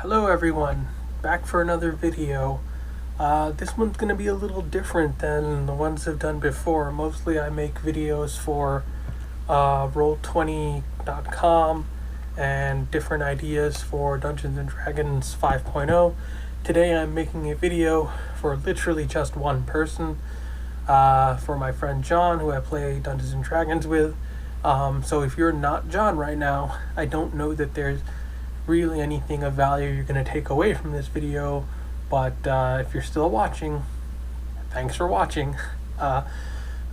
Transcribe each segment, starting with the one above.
Hello everyone, back for another video. This one's going to be a little different than the ones I've done before. Mostly I make videos for Roll20.com and different ideas for Dungeons & Dragons 5.0. Today I'm making a video for literally just one person, for my friend John, who I play Dungeons & Dragons with. So if you're not John right now, I don't know that there's really anything of value you're going to take away from this video, but if you're still watching, thanks for watching.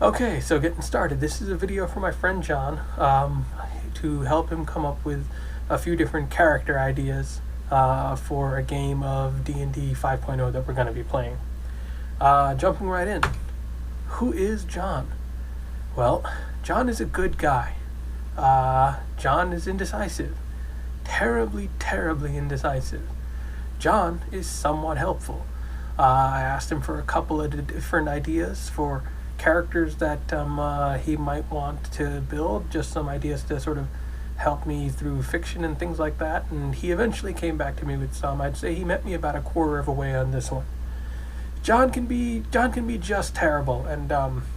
Okay, so getting started. This is a video for my friend John, to help him come up with a few different character ideas for a game of D&D 5.0 that we're going to be playing. Jumping right in. Who is John? Well, John is a good guy. John is indecisive. Terribly indecisive. John is somewhat helpful. I asked him for a couple of different ideas for characters that he might want to build, just some ideas to sort of help me through fiction and things like that, and he eventually came back to me with some. I'd say he met me about a quarter of a way on this one. John can be just terrible, and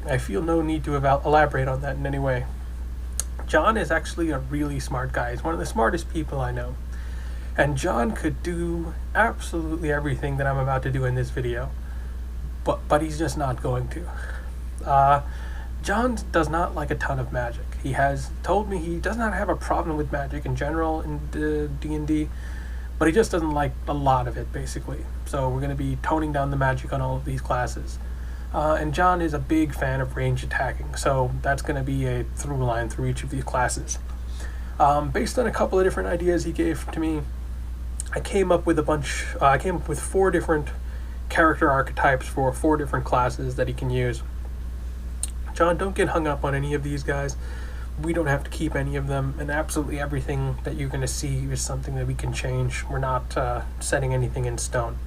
I feel no need to elaborate on that in any way. John is actually a really smart guy. He's one of the smartest people I know. And John could do absolutely everything that I'm about to do in this video. But he's just not going to. John does not like a ton of magic. He has told me he does not have a problem with magic in general in the D&D, but he just doesn't like a lot of it, basically. So we're going to be toning down the magic on all of these classes. And John is a big fan of range attacking, so that's going to be a through line through each of these classes. Based on a couple of different ideas he gave to me, I came up with 4 different character archetypes for 4 different classes that he can use. John, don't get hung up on any of these guys. We don't have to keep any of them, and absolutely everything that you're going to see is something that we can change. We're not setting anything in stone.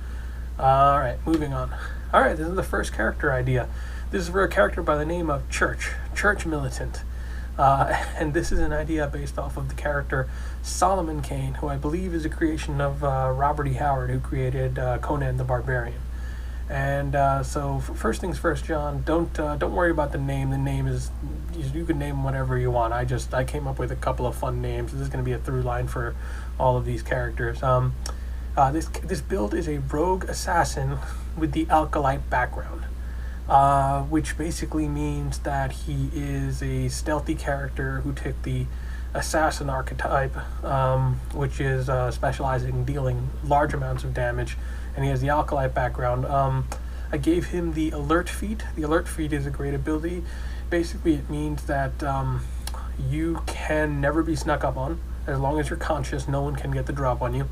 Alright, moving on. Alright, this is the first character idea. This is for a character by the name of Church Militant. And this is an idea based off of the character Solomon Kane, who I believe is a creation of Robert E. Howard, who created Conan the Barbarian. And so first things first, John, don't worry about the name. The name is, you can name whatever you want. I came up with a couple of fun names. This is going to be a through line for all of these characters. This build is a rogue assassin with the alkalite background, which basically means that he is a stealthy character who took the assassin archetype, which is specializing in dealing large amounts of damage, and he has the alkalite background. I gave him the alert feat. The alert feat is a great ability. Basically, it means that you can never be snuck up on. As long as you're conscious, no one can get the drop on you.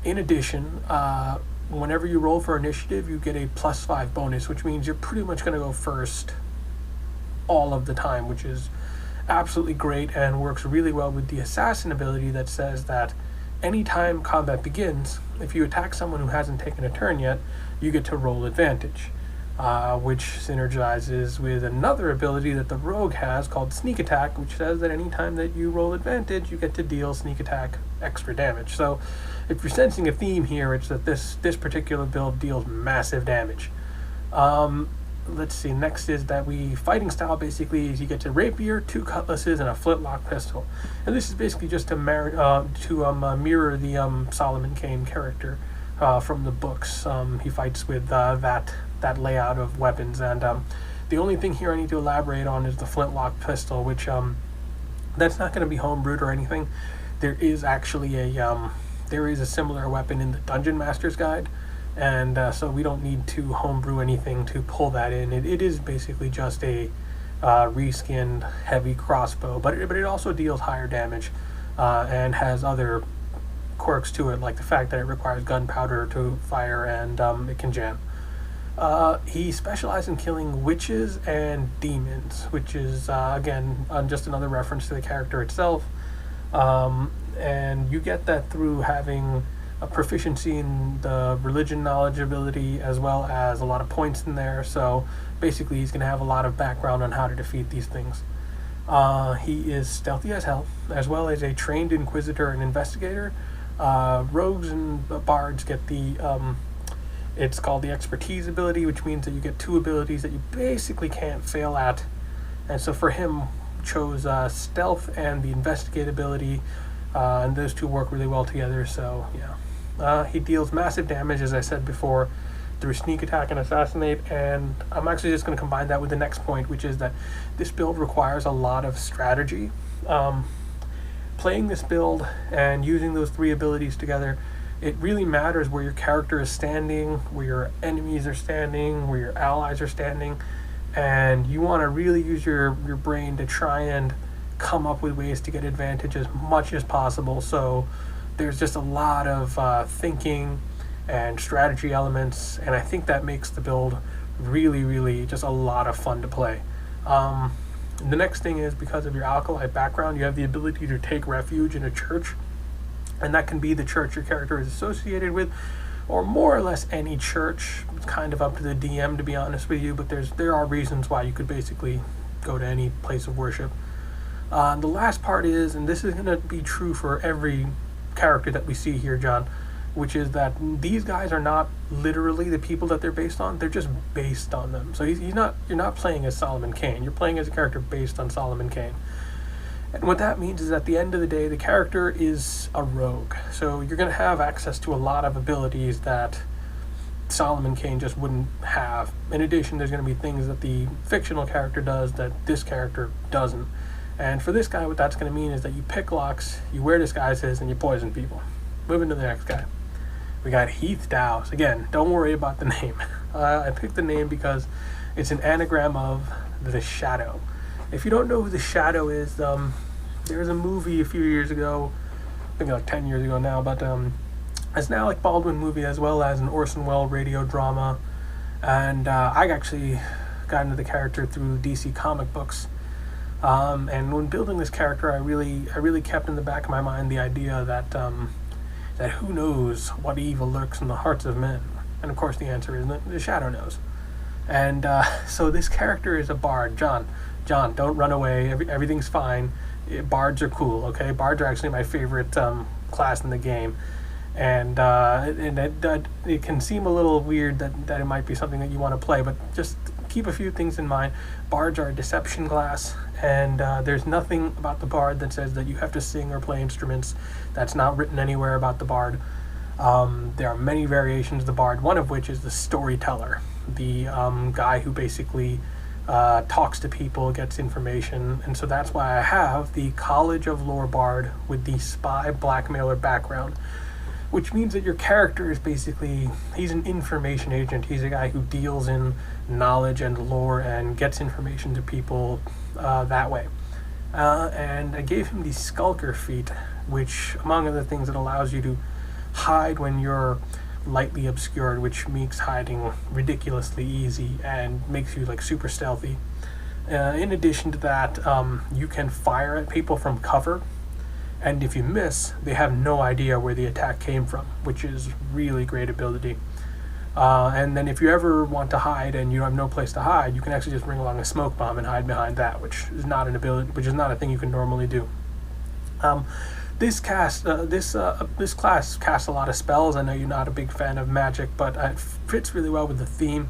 In addition, whenever you roll for initiative, you get a +5 bonus, which means you're pretty much going to go first all of the time, which is absolutely great and works really well with the assassin ability that says that anytime combat begins, if you attack someone who hasn't taken a turn yet, you get to roll advantage, which synergizes with another ability that the rogue has called Sneak Attack, which says that anytime that you roll advantage, you get to deal Sneak Attack extra damage. So if you're sensing a theme here, it's that this particular build deals massive damage. Let's see, next is that fighting style basically is you get a rapier, 2 cutlasses, and a flintlock pistol. And this is basically just to mirror the Solomon Kane character from the books. He fights with that layout of weapons, and the only thing here I need to elaborate on is the flintlock pistol, which that's not going to be homebrewed or anything. There is actually a similar weapon in the Dungeon Master's Guide, and so we don't need to homebrew anything to pull that in. It is basically just a reskinned heavy crossbow, but it also deals higher damage and has other quirks to it, like the fact that it requires gunpowder to fire, and it can jam. He specializes in killing witches and demons, which is again just another reference to the character itself. And you get that through having a proficiency in the religion knowledge ability, as well as a lot of points in there. So basically he's going to have a lot of background on how to defeat these things. He is stealthy as hell, as well as a trained inquisitor and investigator, Rogues and bards get it's called the expertise ability, which means that you get two abilities that you basically can't fail at. And so for him, chose stealth and the investigate ability, and those two work really well together. So yeah, he deals massive damage, as I said before, through sneak attack and assassinate. And I'm actually just going to combine that with the next point, which is that this build requires a lot of strategy. Playing this build and using those three abilities together, it really matters where your character is standing, where your enemies are standing, where your allies are standing, and you want to really use your brain to try and come up with ways to get advantage as much as possible. So there's just a lot of thinking and strategy elements, and I think that makes the build really just a lot of fun to play. The next thing is, because of your alkali background, you have the ability to take refuge in a church, and that can be the church your character is associated with, or more or less any church. It's kind of up to the DM, to be honest with you, but there are reasons why you could basically go to any place of worship. The last part is, and this is going to be true for every character that we see here, John, which is that these guys are not literally the people that they're based on. They're just based on them. So you're not playing as Solomon Kane. You're playing as a character based on Solomon Kane. And what that means is, at the end of the day, the character is a rogue. So you're going to have access to a lot of abilities that Solomon Kane just wouldn't have. In addition, there's going to be things that the fictional character does that this character doesn't. And for this guy, what that's going to mean is that you pick locks, you wear disguises, and you poison people. Moving to the next guy. We got Heath Dowse. Again, don't worry about the name. I picked the name because it's an anagram of the Shadow. If you don't know who the Shadow is, there was a movie a few years ago, I think like 10 years ago now, but it's an Alec Baldwin movie as well as an Orson Welles radio drama. And I actually got into the character through DC comic books. And when building this character, I really kept in the back of my mind the idea that that who knows what evil lurks in the hearts of men. And of course the answer is the Shadow knows. And so this character is a bard. John, don't run away. Everything's fine. Bards are cool, okay? Bards are actually my favorite class in the game. And it can seem a little weird that it might be something that you want to play, but just keep a few things in mind. Bards are a deception class, and there's nothing about the bard that says that you have to sing or play instruments. That's not written anywhere about the bard. There are many variations of the bard, one of which is the storyteller, the guy who basically talks to people, gets information. And so that's why I have the College of Lore bard with the spy blackmailer background, which means that your character is basically, he's an information agent. He's a guy who deals in knowledge and lore and gets information to people that way. And I gave him the Skulker feat, which, among other things, it allows you to hide when you're lightly obscured, which makes hiding ridiculously easy and makes you like super stealthy. In addition to that, you can fire at people from cover, and if you miss, they have no idea where the attack came from, which is really great ability. And then if you ever want to hide and you have no place to hide, you can actually just bring along a smoke bomb and hide behind that, which is not an ability, which is not a thing you can normally do. This class casts a lot of spells. I know you're not a big fan of magic, but it fits really well with the theme.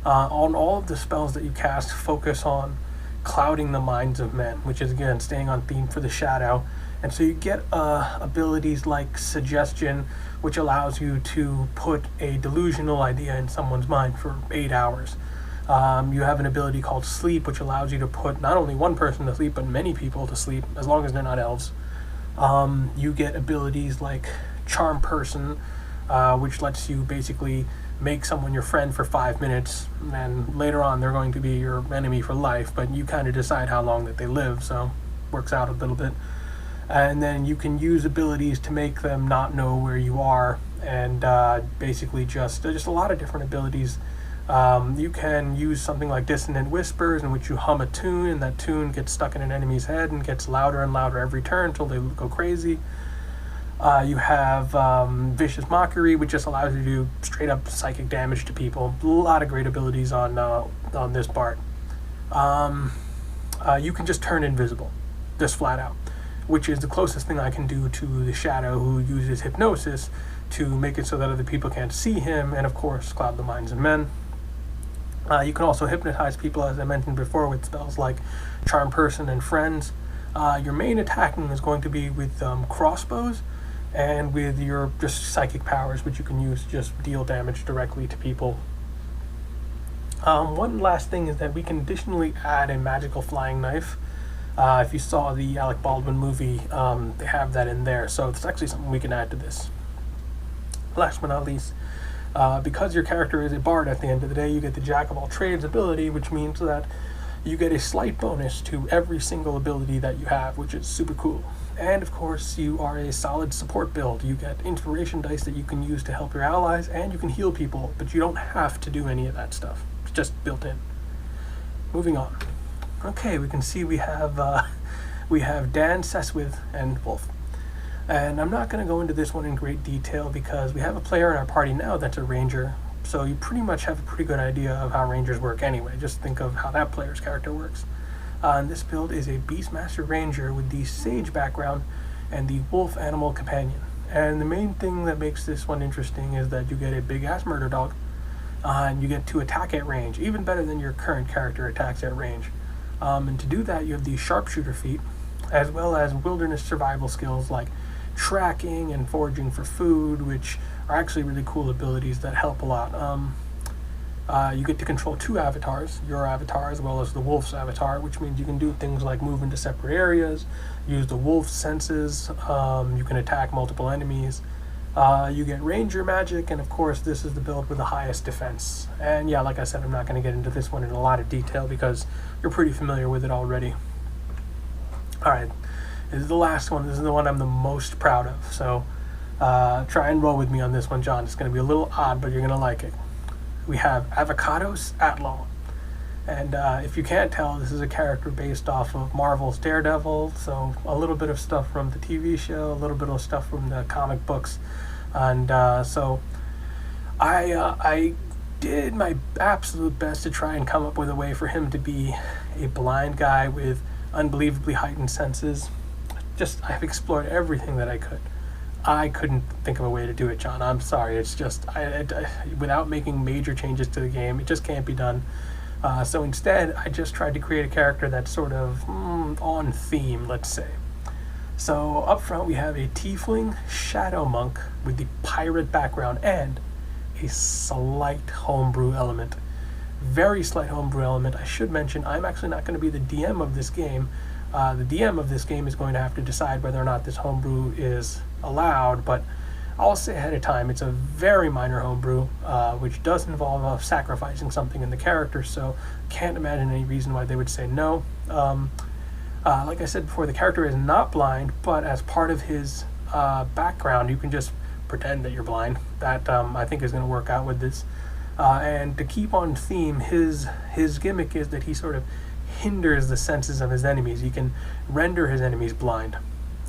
On all of the spells that you cast focus on clouding the minds of men, which is, again, staying on theme for the Shadow. And so you get abilities like Suggestion, which allows you to put a delusional idea in someone's mind for 8 hours. You have an ability called Sleep, which allows you to put not only one person to sleep, but many people to sleep, as long as they're not elves. You get abilities like Charm Person, which lets you basically make someone your friend for 5 minutes, and later on they're going to be your enemy for life, but you kind of decide how long that they live, so works out a little bit. And then you can use abilities to make them not know where you are, and basically just a lot of different abilities. You can use something like Dissonant Whispers, in which you hum a tune, and that tune gets stuck in an enemy's head and gets louder and louder every turn until they go crazy. You have Vicious Mockery, which just allows you to do straight up psychic damage to people. A lot of great abilities on this bard. You can just turn invisible, just flat out. which is the closest thing I can do to the Shadow, who uses hypnosis to make it so that other people can't see him, and of course cloud the minds of men. You can also hypnotize people, as I mentioned before, with spells like Charm Person and Friends. Your main attacking is going to be with crossbows and with your just psychic powers, which you can use to just deal damage directly to people. One last thing is that we can additionally add a magical flying knife. If you saw the Alec Baldwin movie, they have that in there, so it's actually something we can add to this. Last but not least, because your character is a bard at the end of the day, you get the Jack of all trades ability, which means that you get a slight bonus to every single ability that you have, which is super cool. And of course, you are a solid support build. You get inspiration dice that you can use to help your allies, and you can heal people, but you don't have to do any of that stuff. It's just built in. Moving on. Okay, we can see we have Dan, Seswith, and Wolf. And I'm not going to go into this one in great detail because we have a player in our party now that's a ranger, so you pretty much have a pretty good idea of how rangers work anyway. Just think of how that player's character works. And this build is a Beastmaster Ranger with the Sage background and the Wolf Animal Companion. And the main thing that makes this one interesting is that you get a big-ass murder dog, and you get to attack at range, even better than your current character attacks at range. And to do that, you have the Sharpshooter feat, as well as wilderness survival skills like tracking and foraging for food, which are actually really cool abilities that help a lot. You get to control 2 avatars, your avatar as well as the wolf's avatar, which means you can do things like move into separate areas, use the wolf's senses, you can attack multiple enemies, you get ranger magic, and of course this is the build with the highest defense. And yeah, like I said, I'm not going to get into this one in a lot of detail because you're pretty familiar with it already. Alright, this is the last one. This is the one I'm the most proud of, so try and roll with me on this one, John. It's going to be a little odd, but you're going to like it. We have Avocados Atlaw, and if you can't tell, this is a character based off of Marvel's Daredevil, so a little bit of stuff from the TV show, a little bit of stuff from the comic books, and so I did my absolute best to try and come up with a way for him to be a blind guy with unbelievably heightened senses. I've explored everything that I could. I couldn't think of a way to do it, John. I'm sorry. It's just, without making major changes to the game, it just can't be done. So instead, I just tried to create a character that's sort of on theme, let's say. So up front, we have a tiefling shadow monk with the pirate background and a slight homebrew element. Very slight homebrew element. I should mention, I'm actually not going to be the DM of this game. The DM of this game is going to have to decide whether or not this homebrew is allowed, but I'll say ahead of time it's a very minor homebrew, which does involve sacrificing something in the character, so can't imagine any reason why they would say no. Like I said before, the character is not blind, but as part of his background, you can just pretend that you're blind. That I think is going to work out with this. And to keep on theme, his gimmick is that he sort of hinders the senses of his enemies. He can render his enemies blind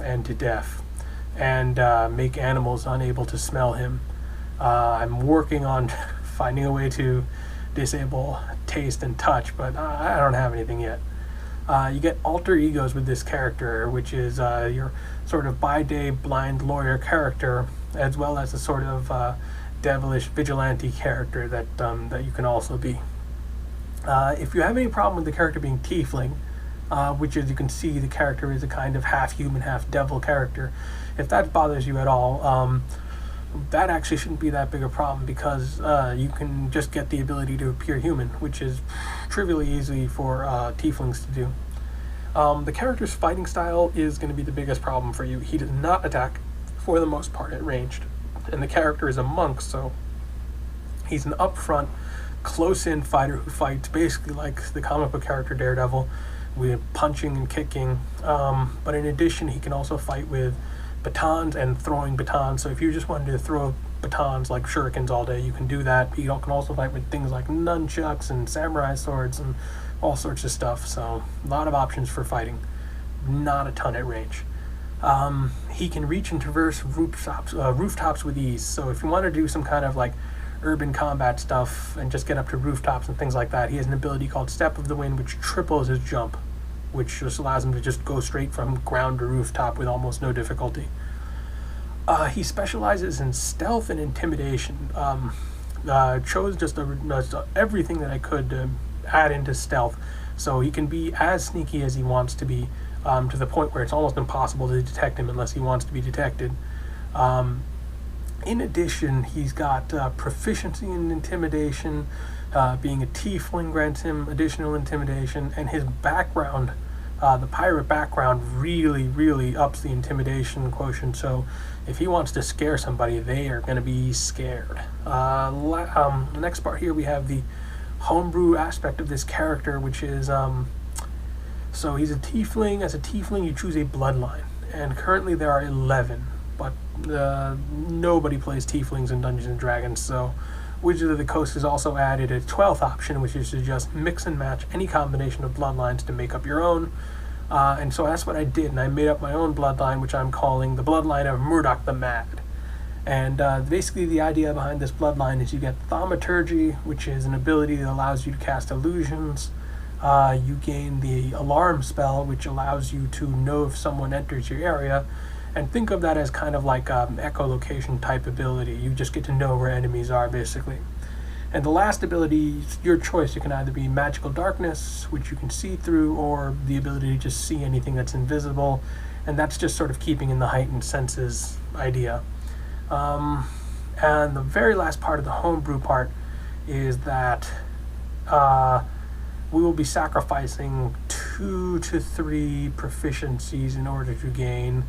and to deaf, and make animals unable to smell him. I'm working on finding a way to disable taste and touch, but I don't have anything yet. You get alter egos with this character, which is your sort of by-day blind lawyer character, as well as a sort of devilish vigilante character that you can also be. If you have any problem with the character being tiefling, which as you can see, the character is a kind of half-human, half-devil character, if that bothers you at all, that actually shouldn't be that big a problem, because you can just get the ability to appear human, which is trivially easy for tieflings to do. The character's fighting style is going to be the biggest problem for you. He does not attack, for the most part, at ranged, and the character is a monk, so he's an upfront, close-in fighter who fights basically like the comic book character Daredevil, with punching and kicking, but in addition he can also fight with batons and throwing batons. So if you just wanted to throw batons like shurikens all day, you can do that. He can also fight with things like nunchucks and samurai swords and all sorts of stuff, so a lot of options for fighting, not a ton at range. He can reach and traverse rooftops with ease, so if you want to do some kind of like urban combat stuff and just get up to rooftops and things like that, he has an ability called Step of the Wind, which triples his jump, which just allows him to just go straight from ground to rooftop with almost no difficulty. He specializes in stealth and intimidation. Chose just everything that I could to add into stealth, so he can be as sneaky as he wants to be, to the point where it's almost impossible to detect him unless he wants to be detected. In addition, he's got proficiency in intimidation. Being a tiefling grants him additional intimidation, and his background, the pirate background, really ups the intimidation quotient. So if he wants to scare somebody, they are going to be scared. The next part here, we have the homebrew aspect of this character, which is, so he's a tiefling. As a tiefling, you choose a bloodline, and currently there are 11, but nobody plays tieflings in Dungeons & Dragons, so Wizard of the Coast has also added a 12th option, which is to just mix and match any combination of bloodlines to make up your own. And so that's what I did, and I made up my own bloodline, which I'm calling the bloodline of Murdoch the Mad. And basically the idea behind this bloodline is you get thaumaturgy, which is an ability that allows you to cast illusions. You gain the alarm spell, which allows you to know if someone enters your area. And think of that as kind of like an echolocation type ability. You just get to know where enemies are, basically. And the last ability is your choice. It can either be magical darkness, which you can see through, or the ability to just see anything that's invisible. And that's just sort of keeping in the heightened senses idea. And the very last part of the homebrew part is that we will be sacrificing 2 to 3 proficiencies in order to gain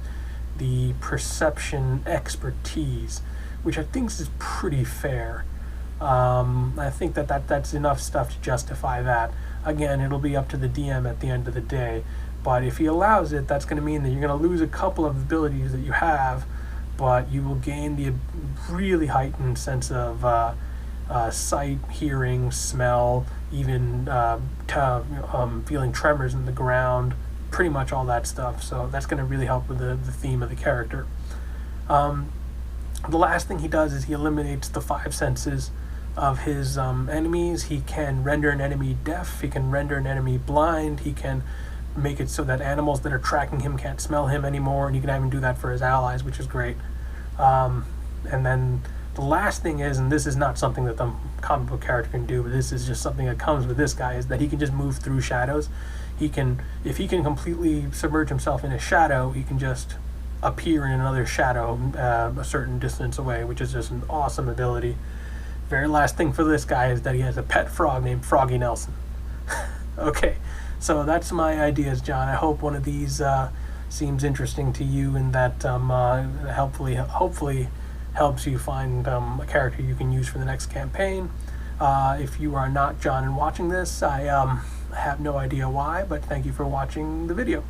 the perception expertise, which I think is pretty fair. I think that's enough stuff to justify that. Again, it'll be up to the DM at the end of the day, but if he allows it, that's going to mean that you're going to lose a couple of abilities that you have, but you will gain the really heightened sense of sight, hearing, smell, even feeling tremors in the ground, pretty much all that stuff. So that's going to really help with the theme of the character. The last thing he does is he eliminates the 5 senses of his enemies. He can render an enemy deaf, he can render an enemy blind, he can make it so that animals that are tracking him can't smell him anymore, and he can even do that for his allies, which is great. And then the last thing is, and this is not something that the comic book character can do, but this is just something that comes with this guy, is that he can just move through shadows. He can, if he can completely submerge himself in a shadow, he can just appear in another shadow a certain distance away, which is just an awesome ability. Very last thing for this guy is that he has a pet frog named Froggy Nelson. Okay, so that's my ideas, John. I hope one of these seems interesting to you, and that hopefully helps you find a character you can use for the next campaign. If you are not John and watching this, I have no idea why, but thank you for watching the video.